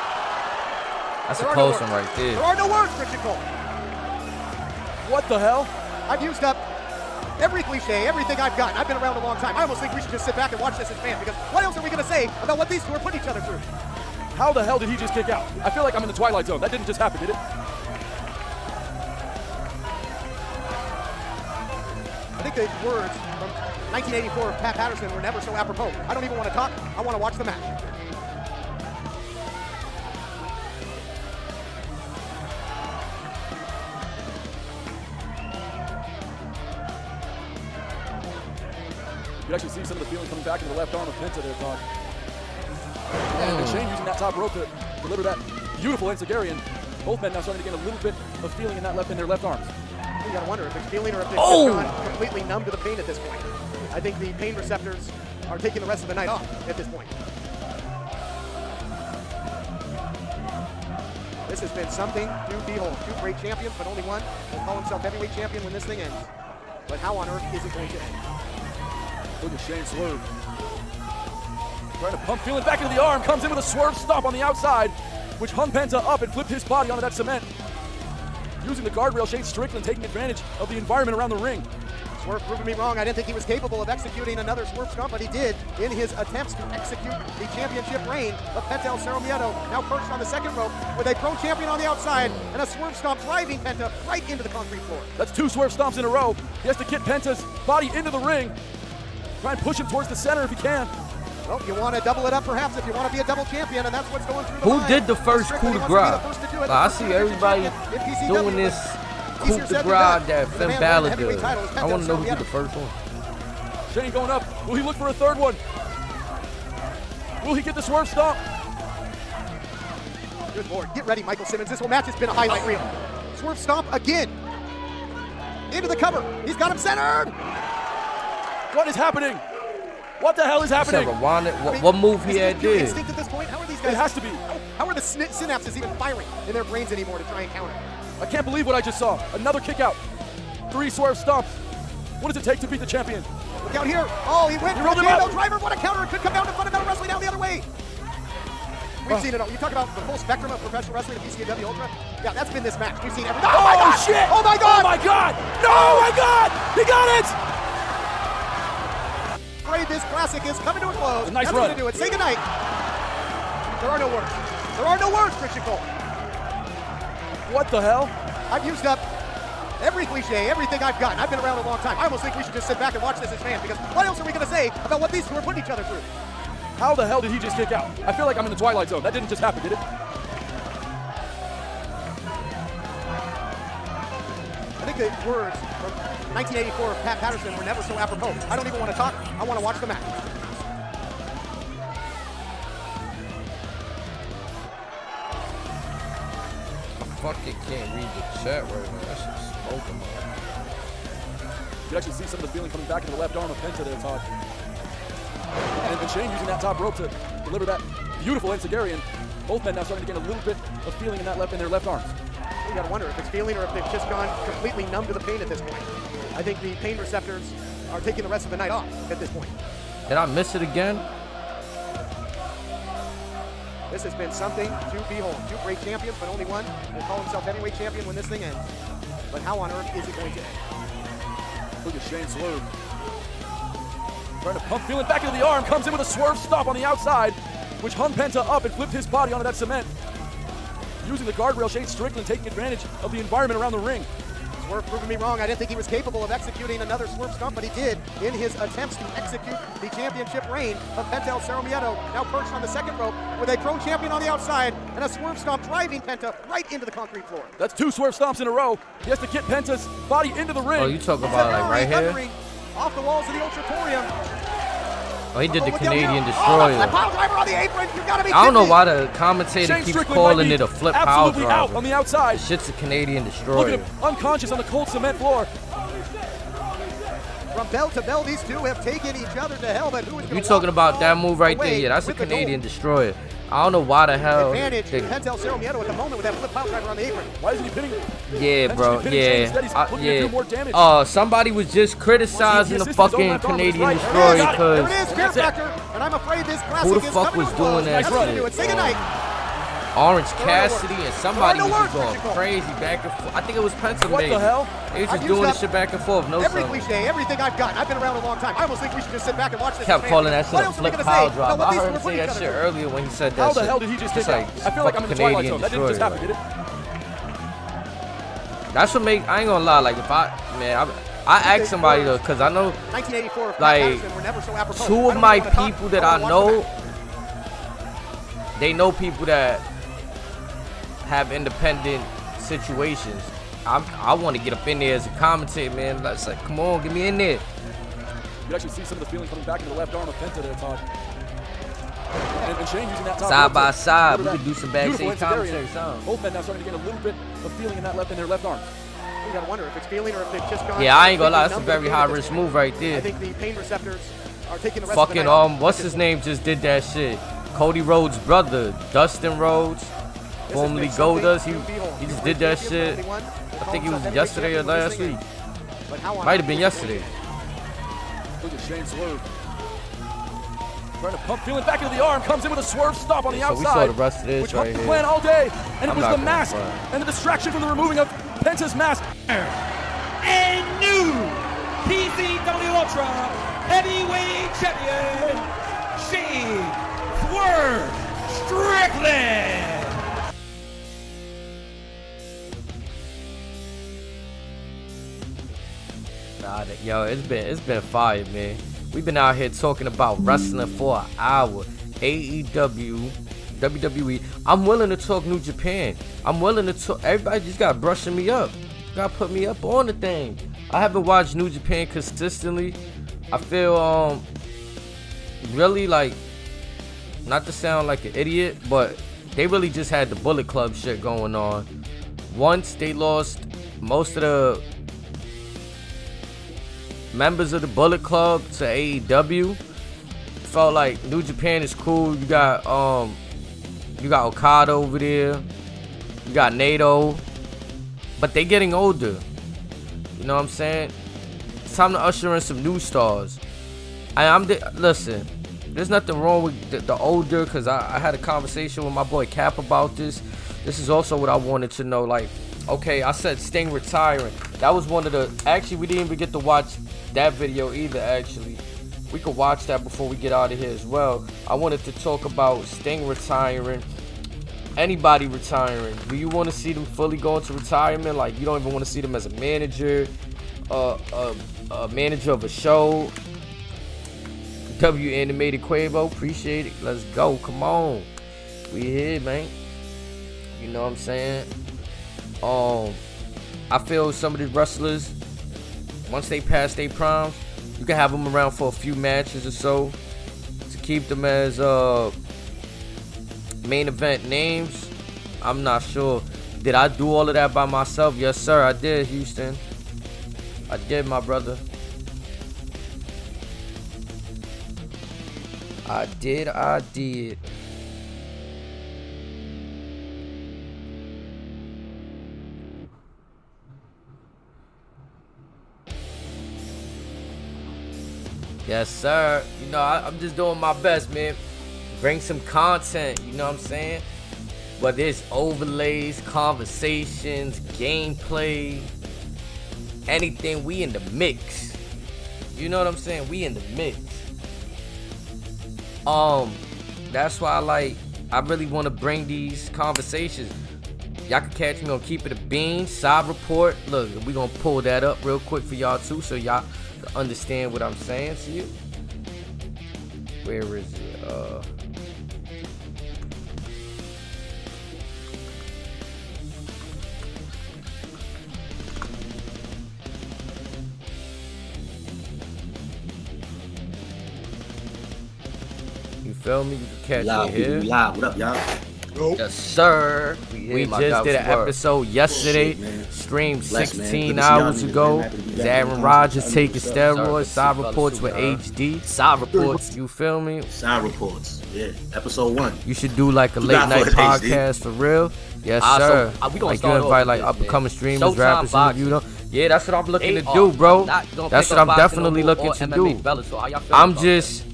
That's a close one right there. There are no words, Richard Cole. What the hell? I've used up every cliche, everything I've got. I've been around a long time. I almost think we should just sit back and watch this as fans, because what else are we going to say about what these two are putting each other through? How the hell did he just kick out? I feel like I'm in the Twilight Zone. That didn't just happen, did it? I think the words from 1984 of Pat Patterson were never so apropos. I don't even want to talk. I want to watch the match. You actually see some of the feeling coming back into the left arm of Penta there, Todd. And Shane using that top rope to deliver that beautiful Enzigurian. Both men now starting to gain a little bit of feeling in their left arms. You gotta wonder if it's feeling or if they've just gone completely numb to the pain at this point. I think the pain receptors are taking the rest of the night off at this point. This has been something to behold. Two great champions, but only one will call himself heavyweight champion when this thing ends. But how on earth is it going to end? Look at Shane swerve. Trying to pump, feeling back into the arm, comes in with a swerve stomp on the outside, which hung Penta up and flipped his body onto that cement. Using the guardrail, Shane Strickland taking advantage of the environment around the ring. Swerve proving me wrong. I didn't think he was capable of executing another swerve stomp, but he did in his attempts to execute the championship reign of Penta El Cerro Miedo, now perched on the second rope with a pro champion on the outside and a swerve stomp driving Penta right into the concrete floor. That's 2 swerve stomps in a row. He has to get Penta's body into the ring. Try and push him towards the center if he can. Well, you want to double it up perhaps if you want to be a double champion, and that's what's going through the Who mind. did the first coup de grace? I see everybody doing this coup de grace that Finn Balor did. I want to know who did the first one. Shane going up. Will he look for a third one? Will he get the swerve stomp? Good Lord. Get ready, Michael Simmons. This whole match has been a highlight reel. Swerve stomp again. Into the cover. He's got him centered. What is happening? What the hell is happening? What move he had did? Instinct at this point? How are these guys? It has to be. How are the synapses even firing in their brains anymore to try and counter? I can't believe what I just saw. Another kick out. 3 swerve stomps. What does it take to beat the champion? Look out here. Oh, he went He for rolled the him out. JADE driver. What a counter. It could come down to fundamental wrestling down the other way. We've seen it all. You talk about the full spectrum of professional wrestling at PCW Ultra. Yeah, that's been this match. We've seen everything. Oh, my God. Shit. Oh, my God. Oh, my God. No, oh, my God. He got it. Afraid this classic is coming to a close. Nice That's run. Going to do it. Say goodnight. There are no words. There are no words, Christian Cole. What the hell? I've used up every cliche, everything I've gotten. I've been around a long time. I almost think we should just sit back and watch this as fans, because what else are we going to say about what these two are putting each other through? How the hell did he just kick out? I feel like I'm in the Twilight Zone. That didn't just happen, did it? I think the words from 1984 of Pat Patterson were never so apropos. I don't even want to talk. I want to watch the match. I fucking can't read the chat right now. That shit's smoking, man. You can actually see some of the feeling coming back into the left arm of Penta there, Todd. And Shane using that top rope to deliver that beautiful Enzigurian. Both men now starting to gain a little bit of feeling in their left arms. You gotta wonder if it's feeling or if they've just gone completely numb to the pain at this point. I think the pain receptors are taking the rest of the night off at this point. Did I miss it again? This has been something to behold. Two great champions, but only one will call himself heavyweight champion when this thing ends. But how on earth is it going to end? Look at Shane swerve. Trying to pump, feeling back into the arm, comes in with a swerve stomp on the outside, which hung Penta up and flipped his body onto that cement. Using the guardrail, Shane Strickland taking advantage of the environment around the ring. Swerve proving me wrong. I didn't think he was capable of executing another swerve stomp, but he did in his attempts to execute the championship reign of Penta El Cerro Miedo, now perched on the second rope with a pro champion on the outside and a swerve stomp driving Penta right into the concrete floor. That's 2 swerve stomps in a row. He has to get Penta's body into the ring. Oh, you talking about like right here? Off the walls of the Ultratorium. Oh, he did the Canadian Destroyer. Oh, pile driver on the apron. You gotta be I don't know kidding why the commentator Shane keeps Strickland calling it a flip pile driver. out on the outside. Shit's a Canadian Look Destroyer. at him, unconscious on the cold cement floor. From bell to bell, these two have taken each other to hell, but who is You talking about that move right there? Yeah, that's a Canadian Destroyer. I don't know why the hell. Advantage to Penta El Cerro Miedo at the moment with that flip pile driver on the apron. Why isn't he pinning? Yeah, bro. Yeah. Yeah. Somebody was just criticizing the fucking Canadian Destroyer because there it is, fear factor, and I'm afraid this classic who the is fuck coming was to a close. doing that That's gonna do shit? it. Say goodnight. Orange Cassidy and somebody There are no was just words, going Richard Cole. crazy back and forth. I think it was Pennsylvania. What the hell? They was I've just used doing up this shit back and forth. No Every something. cliche, everything I've gotten. I've been around a long time. I almost think we should just sit back and watch this. Kept as calling fans. that shit What a else are we flip gonna say pile about drop. what I these heard two him are say putting that each shit other earlier when he said that How shit. the hell did he just It's kick out? like, I feel like I'm in the fuck Twilight Zone. That didn't just happen, did it? That's what make. I ain't gonna lie. Like if I asked somebody though, cause I know 1984 of like Patterson were never so apropos. two I of don't my even wanna talk. people that I I wanna watch the know, match. they know people that have independent situations. I want to get up in there as a commentator, man. Let's like, come on, get me in there. You actually see some of the feeling coming back into the left arm of Penta there, Todd. And Shane using that top side rope by to side. deliver We that could do some beautiful backstage commentary. enziguri. Both men now starting to get a little bit of feeling in their left arms. You gotta wonder if it's feeling or if they've just gone. Yeah, I ain't gonna lie. That's a very high risk move right there. I think the pain receptors are taking the rest Fucking of the night. what's his name just did that shit. Cody Rhodes' brother, Dustin Rhodes, formerly Goldust. He just did that shit. I think it was yesterday or last week. Might have been yesterday. Look at Shane swerve. Trying to pump, feeling back into the arm, comes in with a swerve stop on the outside. So we saw the rest of this which right helped the here. plan all day, and it I'm was not the gonna mask front. and the distraction from the removing of Penta's mask. And new PCW Ultra Heavyweight Champion, Shane Swerve Strickland. Nah, yo, it's been fire, man. We've been out here talking about wrestling for an hour. AEW, WWE. I'm willing to talk New Japan. I'm willing to talk. Everybody just got brushing me up. Got put me up on the thing. I haven't watched New Japan consistently. I feel really like, not to sound like an idiot, but they really just had the Bullet Club shit going on. Once they lost most of the members of the Bullet Club to AEW, felt like New Japan is cool. You got Okada over there, you got Naito, but they getting older. You know what I'm saying? It's time to usher in some new stars. Listen, there's nothing wrong with the older, because I had a conversation with my boy Cap about this. This is also what I wanted to know. Like, okay, I said Sting retiring. That was one of the, actually we didn't even get to watch that video either. Actually, we could watch that before we get out of here as well. I wanted to talk about Sting retiring, anybody retiring. Do you want to see them fully go into retirement? Like, you don't even want to see them as a manager, a manager of a show. W Animated Quavo, appreciate it. Let's go, come on, we here, man. You know what I'm saying? I feel some of these wrestlers, once they pass their primes, you can have them around for a few matches or so to keep them as main event names. I'm not sure. Did I do all of that by myself? Yes, sir, I did, Houston. I did, my brother. I did. Yes, sir. You know, I'm just doing my best, man. Bring some content, you know what I'm saying? Whether it's overlays, conversations, gameplay, anything, we in the mix. You know what I'm saying? We in the mix. That's why I really want to bring these conversations. Y'all can catch me on Keep It a Bean, Side Report. Look, we gonna pull that up real quick for y'all too, so y'all can understand what I'm saying to you. Where is it? You feel me? You can catch me here. Live. What up, y'all? Yes, sir. We just did an episode yesterday. Streamed 16 hours ago. Aaron Rodgers taking steroids. Side reports with HD. Side reports. You feel me? Side reports. Yeah. Episode 1. You should do like a late night podcast for real. Yes, sir. We gonna like you invite like up and coming streamers, rappers, interview them. Yeah, that's what I'm looking to do, bro. That's what I'm definitely looking to do. I'm just.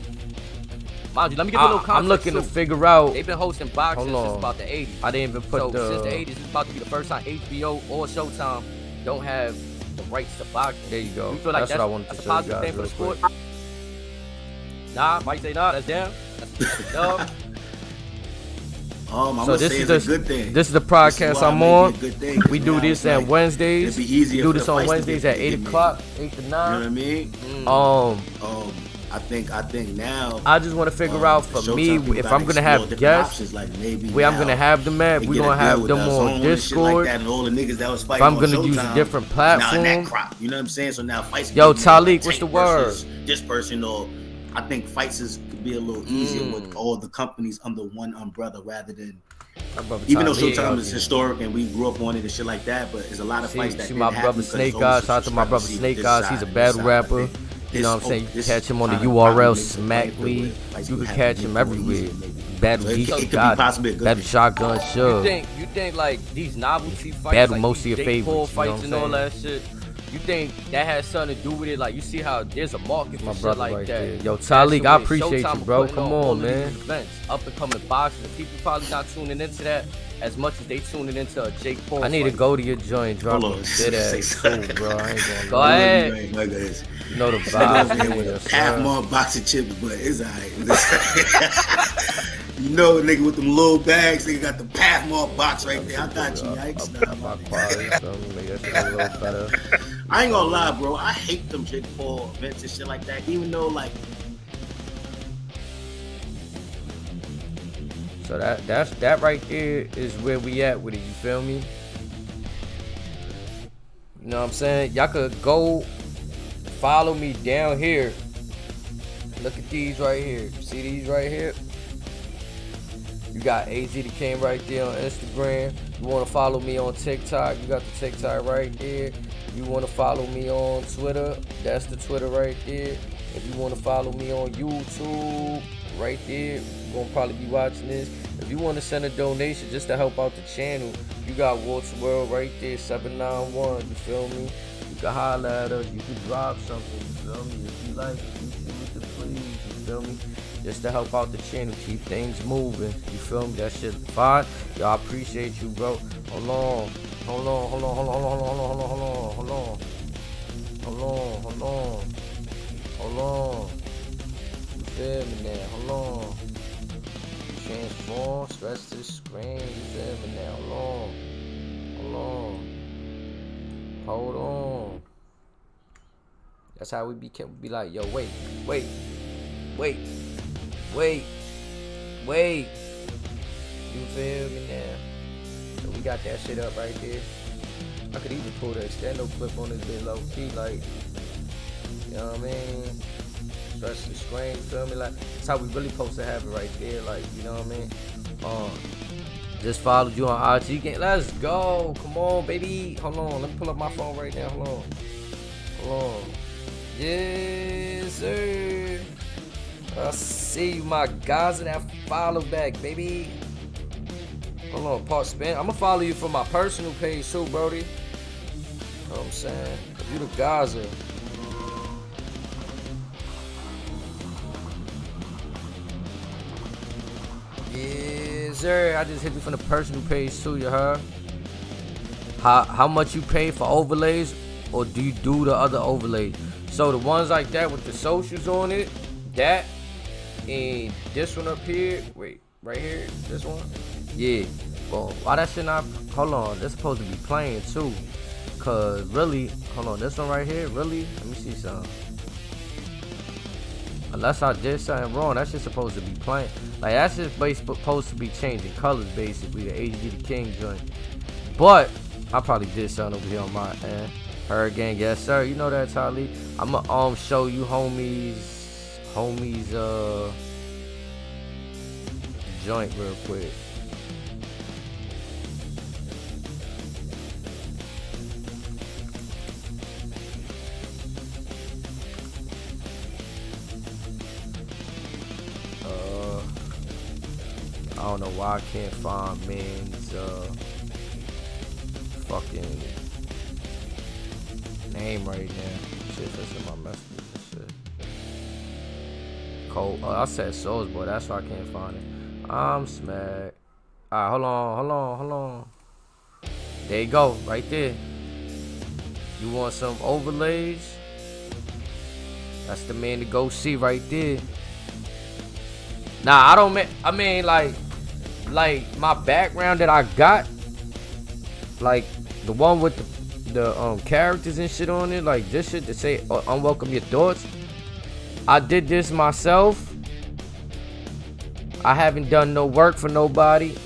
Mind you, let me give you a little context. I'm looking to figure out. They've been hosting boxing since about the 80s. I didn't even put since the 80s, it's about to be the first time HBO or Showtime don't have the rights to boxing. There you go. You feel like that's what I wanted to show you guys thing for the real sport? quick. Nah, Mike say nah. That's down. That's dub. I'm gonna say it's a good thing. This is the podcast I'm on. We do now this at Wednesdays. It'd be easier do for this the on fights Wednesdays to at get 8 o'clock, 8 to 9. You know what I mean? I think now. I just want to figure out for me if I'm gonna have guests, like maybe where I'm gonna have them at. We're gonna have them on Discord. And all the niggas that was If fighting I'm gonna on use a different platform. that crop, you know what I'm saying? So now fights. Yo, Talik, what's the word? This person, or I think fights could be a little easier with all the companies under one umbrella rather than. Even though Showtime is historic and we grew up on it and shit like that, but there's a lot of fights that. See my brother Snake Eyes. Shout out to my brother Snake Eyes. He's a battle rapper. You know what I'm saying? You can catch him on the URL Smack League. You can catch him everywhere. Battle Geek, Battle Shotgun Shove. You think like these novelty fights, battle like most of your favorites, fights and all that shit. You think that has something to do with it? Like you see how there's a market for shit like that. There. Yo, Talik, I appreciate you, bro. Come on, man. Up and coming boxing. People probably not tuning into that as much as they tuning into a Jake Paul. I need to go to your joint, drop a dead ass cool, bro. I ain't gonna go ahead. You know the vibes. Half more boxing chips, but it's alright. You know, nigga with them little bags, nigga got the Pathmark box right there. I got you, yikes. I ain't gonna lie, bro. I hate them Jake Paul events and shit like that, even though, like. So that right there is where we at with it. You feel me? You know what I'm saying? Y'all could go follow me down here. Look at these right here. See these right here? You got HDtheKing right there on Instagram. You want to follow me on TikTok? You got the TikTok right there. You want to follow me on Twitter? That's the Twitter right there. If you want to follow me on YouTube, right there, you're going to probably be watching this. If you want to send a donation just to help out the channel, you got Walt's World right there, 791. You feel me? You can holler at us. You can drop something. You feel me? If you like it, you shoot it, please. You feel me? Just to help out the channel, keep things moving. You feel me? That shit fine. Y'all appreciate you, bro. Hold on. Hold on. Hold on. Hold on. Hold on. Hold on. Hold on. Hold on. Hold on. Hold on. Hold on. You feel me now? Hold on. Transform. Stretch to the screen. You feel me now? Hold on. Hold on. Hold on. That's how we be like, yo, wait. You feel me now? So we got that shit up right there. I could even pull the extendo clip on this bit low key, like, you know what I mean? Stretch the screen, you feel me? Like, that's how we really supposed to have it right there, like, you know what I mean? Just followed you on IG. Let's go. Come on, baby. Hold on. Let me pull up my phone right now. Hold on. Yes, sir. I see you, my guys, in that follow back, baby. Hold on, Part Spin. I'm gonna follow you from my personal page too, Brody. You know what I'm saying? If you the Gaza. Yes, sir. I just hit you from the personal page too, you heard? How much you pay for overlays, or do you do the other overlays? So the ones like that with the socials on it, that. And this one up here, wait, right here, this one, yeah. Well, why that shit not? Hold on, that's supposed to be playing too. Cause really, hold on, this one right here, really. Let me see something. Unless I did something wrong, that shit's supposed to be playing. Like that's just supposed to be changing colors, basically. The HDtheKing joint. But I probably did something over here on my end. Her gang, yes sir. You know that, Tali. I'ma show you homies joint real quick. I don't know why I can't find men's fucking name right now. Shit, that's in my messages and shit. Cole, I said Soulsboy, that's why I can't find it. I'm smacked. Alright, hold on. There you go, right there. You want some overlays? That's the man to go see right there. Nah, I mean like my background that I got, like the one with the characters and shit on it, like this shit to say unwelcome your thoughts. I did this myself. I haven't done no work for nobody.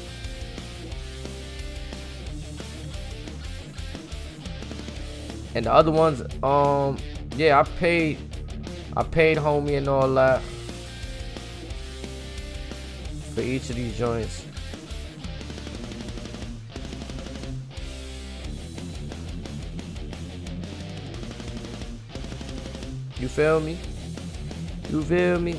And the other ones, yeah, I paid homie and all that for each of these joints. You feel me? You feel me?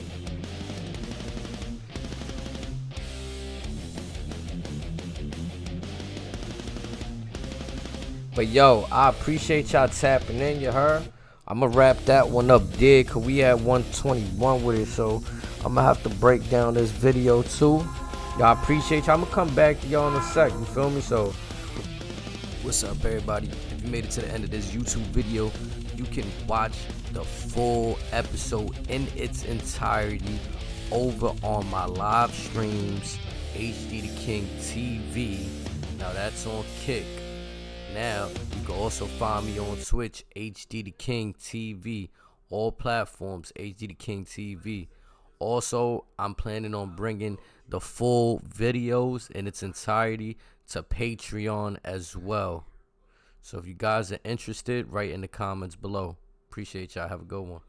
But yo, I appreciate y'all tapping in, you heard? I'ma wrap that one up, dig, cause we had 121 with it, so I'ma have to break down this video too. Y'all appreciate y'all. I'ma come back to y'all in a sec, you feel me? So, what's up, everybody? If you made it to the end of this YouTube video, you can watch the full episode in its entirety over on my live streams, HDtheKingTv. Now that's on Kick. Now you can also find me on Twitch, HDtheKingTv, all platforms, HDtheKingTv. Also, I'm planning on bringing the full videos in its entirety to Patreon as well. So if you guys are interested, write in the comments below. Appreciate y'all. Have a good one.